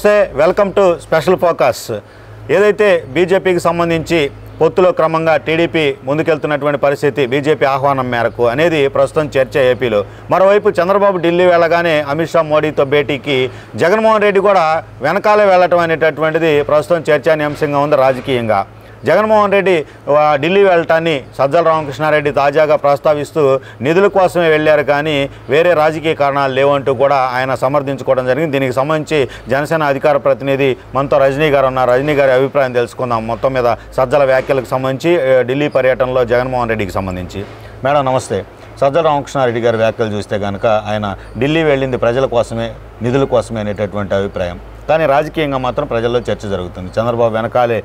నమస్తే, welcome to special focus. ఏదైతే బీజేపీకి సంబంధించి పొత్తులో క్రమంగా టీడీపీ ముందుకెళ్తున్నటువంటి పరిస్థితి బీజేపీ ఆహ్వానం మేరకు అనేది ప్రస్తుతం చర్చ ఏపీలో. మరోవైపు చంద్రబాబు ఢిల్లీ వెళ్ళగానే అమిత్ షా మోడీతో భేటీకి జగన్మోహన్ రెడ్డి కూడా వెనకాలే వెళ్ళటం అనేటటువంటిది ప్రస్తుతం చర్చానీయాంశంగా ఉంది రాజకీయంగా. జగన్మోహన్ రెడ్డి ఢిల్లీ వెళ్ళటాన్ని సజ్జల రామకృష్ణారెడ్డి తాజాగా ప్రస్తావిస్తూ నిధుల కోసమే వెళ్ళారు కానీ వేరే రాజకీయ కారణాలు లేవంటూ కూడా ఆయన సమర్థించుకోవడం జరిగింది. దీనికి సంబంధించి జనసేన అధికార ప్రతినిధి మనతో రజనీ గారు ఉన్నారు. రజనీ గారి అభిప్రాయం తెలుసుకుందాం మొత్తం మీద సజ్జల వ్యాఖ్యలకు సంబంధించి, ఢిల్లీ పర్యటనలో జగన్మోహన్ రెడ్డికి సంబంధించి. మేడం నమస్తే. సజ్జల రామకృష్ణారెడ్డి గారి వ్యాఖ్యలు చూస్తే కనుక ఆయన ఢిల్లీ వెళ్ళింది ప్రజల కోసమే, నిధుల కోసమే అనేటటువంటి అభిప్రాయం. కానీ రాజకీయంగా మాత్రం ప్రజల్లో చర్చ జరుగుతుంది. చంద్రబాబు వెనకాలే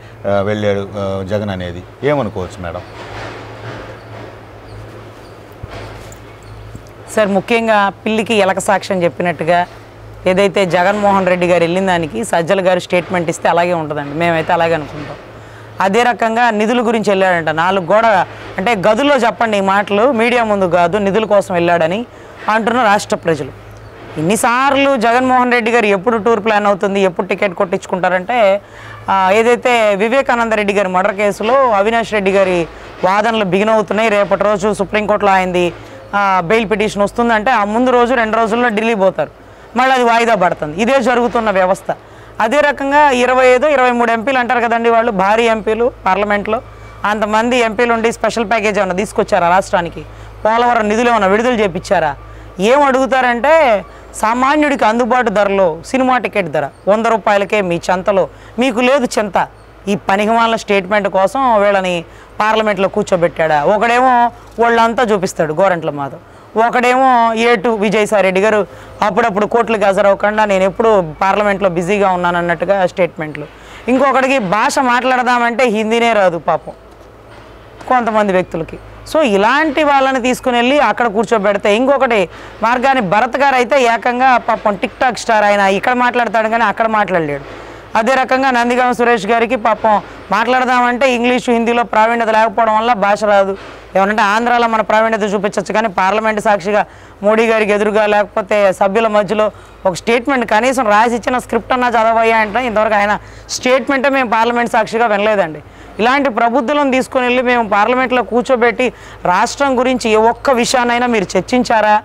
వెళ్ళాడు జగన్ అనేది ఏమనుకోవచ్చు మేడం? సార్, ముఖ్యంగా పిల్లికి ఎలక సాక్ష్యం చెప్పినట్టుగా ఏదైతే జగన్మోహన్ రెడ్డి గారు వెళ్ళిన దానికి సజ్జల గారు స్టేట్మెంట్ ఇస్తే అలాగే ఉంటుందండి. మేమైతే అలాగే అనుకుంటాం. అదే రకంగా నిధుల గురించి వెళ్ళాడంట. 4 గోడ అంటే గదుల్లో చెప్పండి ఈ మాటలు, మీడియా ముందు కాదు. నిధుల కోసం వెళ్ళాడని అంటున్న రాష్ట్ర ప్రజలు. ఇన్నిసార్లు జగన్మోహన్ రెడ్డి గారు ఎప్పుడు టూర్ ప్లాన్ అవుతుంది, ఎప్పుడు టికెట్ కొట్టించుకుంటారంటే ఏదైతే వివేకానంద రెడ్డి గారి మర్డర్ కేసులో అవినాష్ రెడ్డి గారి వాదనలు బిగిన్ అవుతున్నాయి. రేపటి రోజు సుప్రీంకోర్టులో ఆయనది బెయిల్ పిటిషన్ వస్తుందంటే ఆ ముందు రోజు 2 రోజుల్లో ఢిల్లీ పోతారు. మళ్ళీ అది వాయిదా పడుతుంది. ఇదే జరుగుతున్న వ్యవస్థ. అదే రకంగా 25-23 ఎంపీలు అంటారు కదండి, వాళ్ళు భారీ ఎంపీలు పార్లమెంట్లో. అంతమంది ఎంపీలు ఉండి స్పెషల్ ప్యాకేజ్ ఏమన్నా తీసుకొచ్చారా రాష్ట్రానికి? పోలవరం నిధులు ఏమన్నా విడుదల చేయించారా? ఏం అడుగుతారంటే సామాన్యుడికి అందుబాటు ధరలో సినిమా టికెట్ ధర 100 రూపాయలకే మీ చెంతలో, మీకు లేదు చింత. ఈ పనికిమాలిన స్టేట్మెంట్ కోసం వీళ్ళని పార్లమెంట్లో కూర్చోబెట్టాడా? ఒకడేమో వాళ్ళంతా చూపిస్తాడు గోరంట్ల మాధవ్, ఒకడేమో ఏటు విజయసాయిరెడ్డి గారు అప్పుడప్పుడు కోర్టులకు హాజరవ్వకుండా నేను ఎప్పుడు పార్లమెంట్లో బిజీగా ఉన్నానన్నట్టుగా స్టేట్మెంట్లు. ఇంకొకడికి భాష మాట్లాడదామంటే హిందీనే రాదు పాపం కొంతమంది వ్యక్తులకి. సో ఇలాంటి వాళ్ళని తీసుకుని వెళ్ళి అక్కడ కూర్చోబెడితే, ఇంకొకటి మార్గాని భరత్ గారు అయితే ఏకంగా పాపం టిక్ టాక్ స్టార్, ఆయన ఇక్కడ మాట్లాడతాడు కానీ అక్కడ మాట్లాడలేడు. అదే రకంగా నందిగామ సురేష్ గారికి పాపం మాట్లాడదామంటే ఇంగ్లీషు హిందీలో ప్రావీణ్యత లేకపోవడం వల్ల భాష రాదు. ఏమంటే ఆంధ్రాలో మన ప్రావీణ్యత చూపించవచ్చు కానీ పార్లమెంట్ సాక్షిగా మోడీ గారికి ఎదురుగా లేకపోతే సభ్యుల మధ్యలో ఒక స్టేట్మెంట్ కనీసం రాసి ఇచ్చిన స్క్రిప్ట్ అన్నా చదవయ్యా అంటే ఇంతవరకు ఆయన స్టేట్మెంటే మేము పార్లమెంట్ సాక్షిగా వినలేదండి. ఇలాంటి ప్రబుద్ధులను తీసుకొని వెళ్ళి మేము పార్లమెంట్లో కూర్చోబెట్టి రాష్ట్రం గురించి ఏ ఒక్క విషయాన్నైనా మీరు చర్చించారా?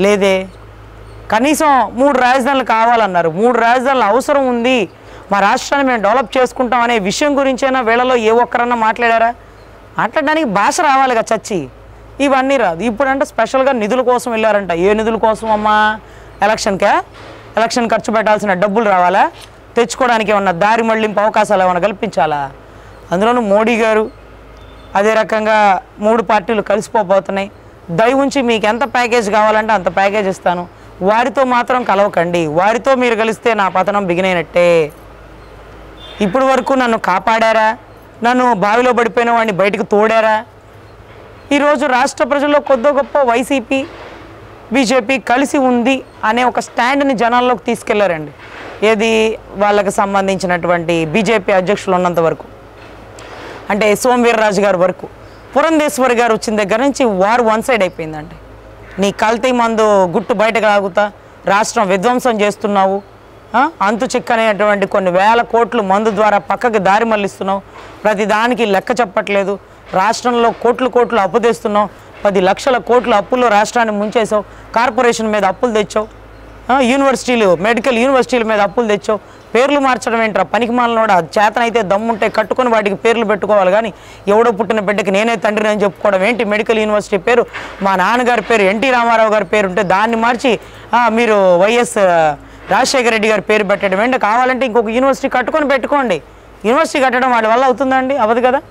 లేదే. కనీసం 3 రాజధానులు కావాలన్నారు. 3 రాజధానులు అవసరం ఉంది, మా రాష్ట్రాన్ని మేము డెవలప్ చేసుకుంటాం అనే విషయం గురించైనా వీళ్ళలో ఏ ఒక్కరన్నా మాట్లాడారా? మాట్లాడడానికి భాష రావాలిగా చచ్చి. ఇవన్నీ రాదు. ఇప్పుడంటే స్పెషల్గా నిధుల కోసం వెళ్ళారంట. ఏ నిధుల కోసం అమ్మా? ఎలక్షన్ ఖర్చు పెట్టాల్సిన డబ్బులు రావాలా? తెచ్చుకోవడానికి ఏమన్నా దారి మళ్లింపు అవకాశాలు ఏమైనా కల్పించాలా? అందులోనూ మోడీ గారు అదే రకంగా 3 పార్టీలు కలిసిపోతున్నాయి. దయ ఉంచి మీకు ఎంత ప్యాకేజ్ కావాలంటే అంత ప్యాకేజ్ ఇస్తాను, వారితో మాత్రం కలవకండి, వారితో మీరు కలిస్తే నా పతనం బిగినైనట్టే. ఇప్పుడు వరకు నన్ను కాపాడారా? నన్ను బావిలో పడిపోయిన వాడిని బయటకు తోడారా? ఈరోజు రాష్ట్ర ప్రజల్లో కొద్ది గొప్ప వైసీపీ బీజేపీ కలిసి ఉంది అనే ఒక స్టాండ్ని జనాల్లోకి తీసుకెళ్లారండి. ఏది వాళ్ళకి సంబంధించినటువంటి బీజేపీ అధ్యక్షులు ఉన్నంత వరకు, అంటే సోమవీర్రాజు గారి వరకు. పురంధేశ్వరి గారు వచ్చిన దగ్గర నుంచి వారు 1 సైడ్ అయిపోయిందండి. నీ కల్తీ మందు గుట్టు బయటకు లాగుతా రాష్ట్రం విధ్వంసం చేస్తున్నావు, అంతు చిక్కనేటువంటి కొన్ని వేల కోట్లు మందు ద్వారా పక్కకి దారి మళ్లిస్తున్నావు, ప్రతి దానికి లెక్క చెప్పట్లేదు, రాష్ట్రంలో కోట్లు అప్పు తెస్తున్నావు, 10 లక్షల కోట్ల అప్పుల్లో రాష్ట్రాన్ని ముంచేసావు, కార్పొరేషన్ మీద అప్పులు తెచ్చావు, యూనివర్సిటీలు మెడికల్ యూనివర్సిటీల మీద అప్పులు తెచ్చావు. పేర్లు మార్చడం ఏంట్రా పనికిమాలినోడా? చేతనైతే దమ్ముంటే కట్టుకొని వాటికి పేర్లు పెట్టుకోవాలి కానీ ఎవడో పుట్టిన బిడ్డకి నేనే తండ్రిని అని చెప్పుకోవడం ఏంటి? మెడికల్ యూనివర్సిటీ పేరు మా నాన్నగారి పేరు ఎన్టీ రామారావు గారి పేరు ఉంటే దాన్ని మార్చి మీరు వైఎస్ రాజశేఖర రెడ్డి గారి పేరు పెట్టడం ఏంటి? కావాలంటే ఇంకొక యూనివర్సిటీ కట్టుకొని పెట్టుకోండి. యూనివర్సిటీ కట్టడం వాడి వల్ల అవుతుందండి? అవ్వదు కదా.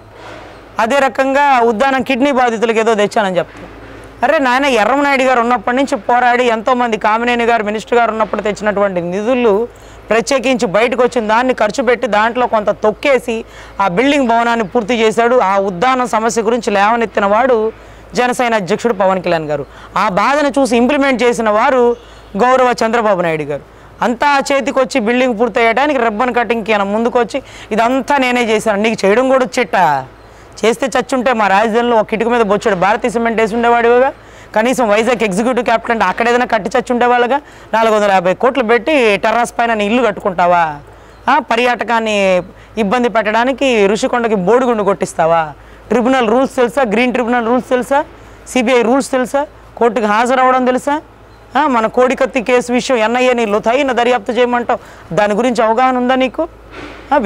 అదే రకంగా ఉద్దానం కిడ్నీ బాధితులకు ఏదో తెచ్చానని చెప్తాను. అరే నాయన, ఎర్రమనాయుడు గారు ఉన్నప్పటి నుంచి పోరాడి ఎంతోమంది, కామినేని గారు మినిస్టర్ గారు ఉన్నప్పుడు తెచ్చినటువంటి నిధులు ప్రత్యేకించి బయటకు వచ్చిన దాన్ని ఖర్చు పెట్టి దాంట్లో కొంత తొక్కేసి ఆ బిల్డింగ్ భవనాన్ని పూర్తి చేశాడు. ఆ ఉద్దానం సమస్య గురించి లేవనెత్తిన వాడు జనసేన అధ్యక్షుడు పవన్ కళ్యాణ్ గారు. ఆ బాధను చూసి ఇంప్లిమెంట్ చేసిన వారు గౌరవ చంద్రబాబు నాయుడు గారు. అంతా చేతికి వచ్చి బిల్డింగ్ పూర్తయ్యడానికి రిబ్బన్ కటింగ్కి ఆయన ముందుకొచ్చి ఇదంతా నేనే చేశాను, నీకు చేయడం కూడా వచ్చేట, చేస్తే చచ్చుంటే మా రాజధానిలో ఒక కిటికీ మీద బొచ్చాడు భారతీయ సిమెంట్ వేసి ఉండేవాడిగా. కనీసం వైజాగ్ ఎగ్జిక్యూటివ్ క్యాపిటల్ అంటే అక్కడ ఏదైనా కట్టి చచ్చి ఉండేవాళ్ళగా 450 కోట్లు పెట్టి టెర్రస్ పైన నీ ఇల్లు కట్టుకుంటావా? పర్యాటకాన్ని ఇబ్బంది పెట్టడానికి ఋషికొండకి బోడిగుండు కొట్టిస్తావా? ట్రిబ్యునల్ రూల్స్ తెలుసా? గ్రీన్ ట్రిబ్యునల్ రూల్స్ తెలుసా? సిబిఐ రూల్స్ తెలుసా? కోర్టుకి హాజరవ్వడం తెలుసా? మన కోడికత్తి కేసు విషయం ఎన్ఐఏని లోతైన దర్యాప్తు చేయమంటావు, దాని గురించి అవగాహన ఉందా నీకు?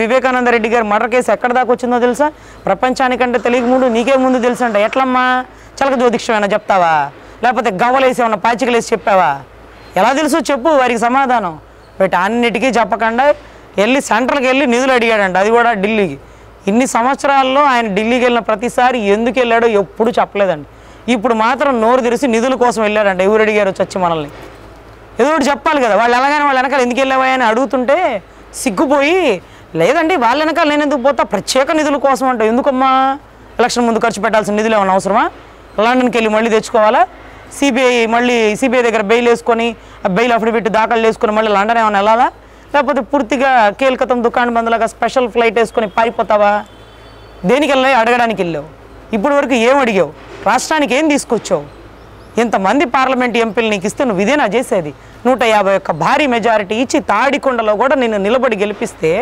వివేకానంద రెడ్డి గారి మర్డర్ కేసు ఎక్కడ దాకా వచ్చిందో తెలుసా? ప్రపంచానికంటే తెలియక ముందు నీకే ముందు తెలుసు అంట. ఎట్లమ్మా? చలక జ్యోతిష్యం ఏమైనా చెప్తావా? లేకపోతే గవ్వలేసి ఏమన్నా పాచికలేసి చెప్పావా? ఎలా తెలుసు చెప్పు, వారికి సమాధానం బట్ అన్నిటికీ చెప్పకుండా వెళ్ళి సెంట్రల్కి వెళ్ళి నిధులు అడిగాడంట, అది కూడా ఢిల్లీకి. ఇన్ని సంవత్సరాల్లో ఆయన ఢిల్లీకి వెళ్ళిన ప్రతిసారి ఎందుకు వెళ్ళాడో ఎప్పుడు చెప్పలేదండి. ఇప్పుడు మాత్రం నోరు తెరిచి నిధుల కోసం వెళ్ళాడంట. ఎవరు అడిగారు వచ్చి మనల్ని? ఏదో ఒకటి చెప్పాలి కదా. వాళ్ళు ఎలాగైనా వాళ్ళ వెనకాల ఎందుకు వెళ్ళావా అని అడుగుతుంటే సిగ్గుపోయి, లేదండి వాళ్ళ వెనకాల నేను ఎందుకు పోతా, ప్రత్యేక నిధుల కోసం అంట. ఎందుకమ్మా? ఎలక్షన్ ముందు ఖర్చు పెట్టాల్సిన నిధులు ఏమైనా అవసరమా? లండన్కి వెళ్ళి మళ్ళీ తెచ్చుకోవాలా? సిబిఐ దగ్గర బెయిల్ వేసుకొని బెయిల్ అఫిడవిట్ దాఖలు చేసుకొని మళ్ళీ లండన్ ఏమైనా వెళ్ళాలా? లేకపోతే పూర్తిగా కేల్కతం దుకాణం బంధులాగా స్పెషల్ ఫ్లైట్ వేసుకొని పారిపోతావా? దేనికి వెళ్ళావు? అడగడానికి వెళ్ళావు. ఇప్పటి వరకు ఏం అడిగావు? రాష్ట్రానికి ఏం తీసుకొచ్చావు? ఇంతమంది పార్లమెంట్ ఎంపీలు నీకు ఇస్తే నువ్వు ఇదేనా చేసేది? 151 భారీ మెజారిటీ ఇచ్చి తాడికొండలో కూడా నిన్ను నిలబడి గెలిపిస్తే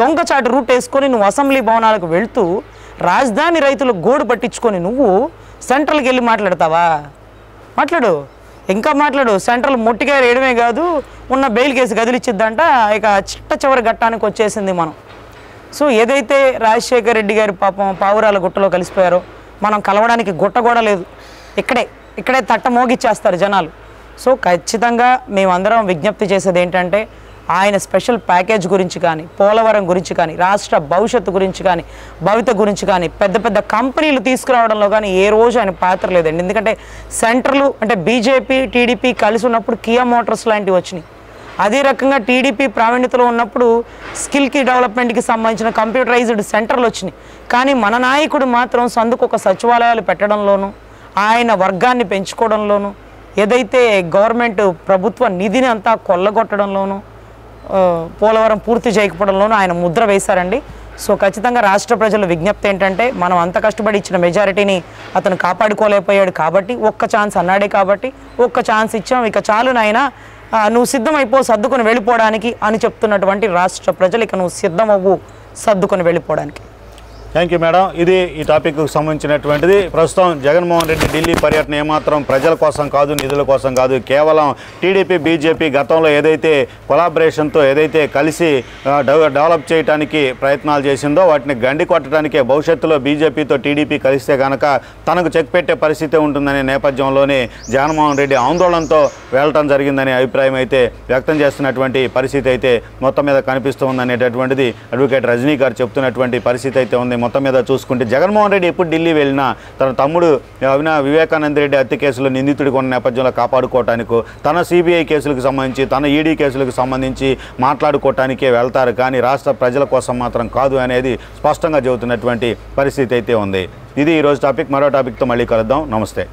దొంగచాటు రూట్ వేసుకొని నువ్వు అసెంబ్లీ భవనాలకు వెళ్తూ రాజధాని రైతులకు గోడు పట్టించుకొని నువ్వు సెంట్రల్కి వెళ్ళి మాట్లాడతావా? మాట్లాడు, ఇంకా మాట్లాడు. సెంట్రల్ మొట్టిగా వేయడమే కాదు, ఉన్న బెయిల్ కేసు కదిలిచ్చిద్దంట. ఇక చిట్ట చివరి ఘట్టానికి వచ్చేసింది మనం. సో ఏదైతే రాజశేఖర్ రెడ్డి గారి పాపం పావురాల గుట్టలో కలిసిపోయారో, మనం కలవడానికి గుట్ట కూడా లేదు, ఇక్కడే తట్ట మోగిచ్చేస్తారు జనాలు. సో ఖచ్చితంగా మేమందరం విజ్ఞప్తి చేసేది ఏంటంటే, ఆయన స్పెషల్ ప్యాకేజ్ గురించి కానీ, పోలవరం గురించి కానీ, రాష్ట్ర భవిష్యత్తు గురించి కానీ, భవిత గురించి కానీ, పెద్ద పెద్ద కంపెనీలు తీసుకురావడంలో కానీ ఏ రోజు ఆయన పాత్ర లేదండి. ఎందుకంటే సెంట్రల్ అంటే బీజేపీ టీడీపీ కలిసి ఉన్నప్పుడు కియా మోటార్స్ లాంటివి వచ్చినాయి. అదే రకంగా టీడీపీ ప్రావీణ్యతలో ఉన్నప్పుడు స్కిల్కి డెవలప్మెంట్కి సంబంధించిన కంప్యూటరైజ్డ్ సెంటర్లు వచ్చినాయి. కానీ మన నాయకుడు మాత్రం సందుకు ఒక సచివాలయాలు పెట్టడంలోనూ, ఆయన వర్గాన్ని పెంచుకోవడంలోనూ, ఏదైతే గవర్నమెంట్ ప్రభుత్వ నిధిని అంతా కొల్లగొట్టడంలోనూ, పోలవరం పూర్తి చేయకపోవడంలోనూ ఆయన ముద్ర వేశారండి. సో ఖచ్చితంగా రాష్ట్ర ప్రజల విజ్ఞప్తి ఏంటంటే, మనం అంత కష్టపడి ఇచ్చిన మెజారిటీని అతను కాపాడుకోలేకపోయాడు కాబట్టి, ఒక్క ఛాన్స్ అన్నాడే కాబట్టి ఒక్క ఛాన్స్ ఇచ్చాం, ఇక చాలు నాయనా నువ్వు సిద్ధమైపో సర్దుకొని వెళ్ళిపోవడానికి అని చెప్తున్నటువంటి రాష్ట్ర ప్రజలు, ఇక నువ్వు సిద్ధమవ్వు సర్దుకొని వెళ్ళిపోవడానికి. Thank you madam. ఇది ఈ టాపిక్కు సంబంధించినటువంటిది. ప్రస్తుతం జగన్మోహన్ రెడ్డి ఢిల్లీ పర్యటన ఏమాత్రం ప్రజల కోసం కాదు, నిధుల కోసం కాదు, కేవలం టీడీపీ బీజేపీ గతంలో ఏదైతే కొలాబరేషన్తో ఏదైతే కలిసి డెవలప్ చేయడానికి ప్రయత్నాలు చేసిందో వాటిని గండి కొట్టడానికే. భవిష్యత్తులో బీజేపీతో టీడీపీ కలిస్తే కనుక తనకు చెక్ పెట్టే పరిస్థితి ఉంటుందనే నేపథ్యంలోనే జగన్మోహన్ రెడ్డి ఆందోళనతో వెళ్ళటం జరిగిందనే అభిప్రాయం అయితే వ్యక్తం చేస్తున్నటువంటి పరిస్థితి అయితే మొత్తం మీద కనిపిస్తూ ఉందనేటటువంటిది అడ్వకేట్ రజనీ గారు చెప్తున్నటువంటి పరిస్థితి అయితే ఉంది. మొత్తం మీద చూసుకుంటే జగన్మోహన్ రెడ్డి ఎప్పుడు ఢిల్లీ వెళ్ళినా తన తమ్ముడు వివేకానంద రెడ్డి హత్య కేసులో నిందితుడికి ఉన్న నేపథ్యంలో కాపాడుకోవటానికో, తన సిబిఐ కేసులకు సంబంధించి, తన ఈడీ కేసులకు సంబంధించి మాట్లాడుకోవటానికే వెళ్తారు, కానీ రాష్ట్ర ప్రజల కోసం మాత్రం కాదు అనేది స్పష్టంగా చెబుతున్నటువంటి పరిస్థితి అయితే ఉంది. ఇది ఈరోజు టాపిక్. మరో టాపిక్తో మళ్ళీ కలుద్దాం. నమస్తే.